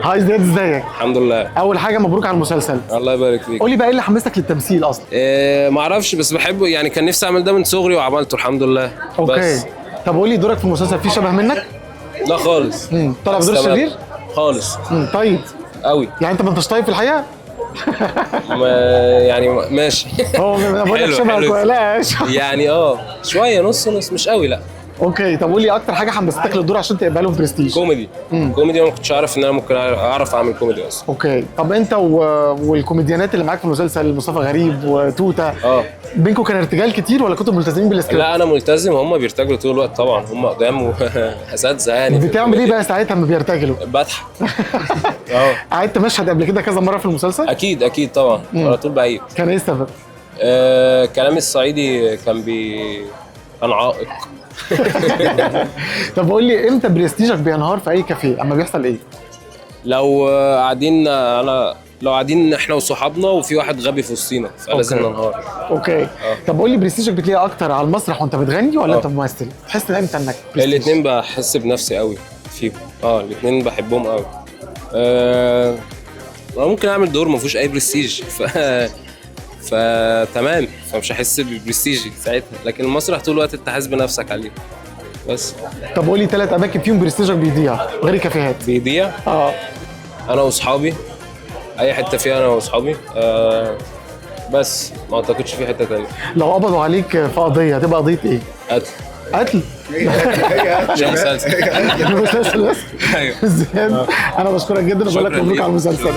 هاي زياد، ازيك؟ الحمد لله. اول حاجه مبروك على المسلسل. الله يبارك فيك. قولي بقى ايه اللي حمسك للتمثيل اصلا؟ ما اعرفش بس بحبه يعني، كان نفسي اعمل ده من صغري وعملته الحمد لله. اوكي. بس طب قولي دورك في المسلسل فيه شبه منك؟ لا خالص. طلع بدور بس تمام. شرير؟ خالص. طيب. قوي. يعني انت ما انتش طيب في الحقيقه؟ يعني ماشي. هو انا بقول لك حلو، شبهك حلو. ولا يعني شويه نص نص، مش قوي لا. اوكي. طب قولي اكتر حاجه حمستك للدور عشان تقبله في برستيج؟ كوميدي. كوميدي، ما كنتش عارف ان انا ممكن اعرف اعمل كوميدي اصلا. اوكي. طب انت والكوميديانات اللي معاك في المسلسل، مصطفى غريب وتوته، بينكم كان ارتجال كتير ولا كنتوا ملتزمين بالسكريبت؟ لا انا ملتزم، هم بيرتجلوا طول الوقت طبعا، هم قدام واساتذه يعني. بتعمل ايه بقى ساعتها لما بيرتجلوا؟ بضحك. قعدت مشهد قبل كده كذا مره في المسلسل؟ اكيد طبعا، على طول بعيد. كان ايه السبب؟ كلام الصعيدي كان عائق. طب قول لي امتى برستيجك بينهار في اي كافيه؟ اما بيحصل ايه؟ لو قاعدين احنا وصحابنا وفي واحد غبي في وسطينا فلازم ننهار. اوكي. طب قول لي برستيجك بتلاقيه اكتر على المسرح وانت بتغني ولا انت ممثل؟ تحس امتى انك برستيج؟ الاثنين بحس بنفسي قوي فيهم. الاثنين بحبهم قوي. ممكن اعمل دور ما فيهوش اي برستيج فتمام، فمش هحس ببرستيجي ساعتها، لكن المسرح طول الوقت انت حاسس بنفسك عليه بس. طب قول لي 3 اماكن فيهم برستيجك بيضيع غير الكافيهات. بيضيع؟ انا واصحابي، اي حته فيها انا واصحابي. بس ما اعتقدش في حته ثانيه. لو قبضوا عليك في قضيه هتبقى قضيه ايه؟ قتل. عشان مسلسل. المسلسل بس. ايوه. زياد، انا بشكرك جدا وبقول لك مبروك على المسلسل.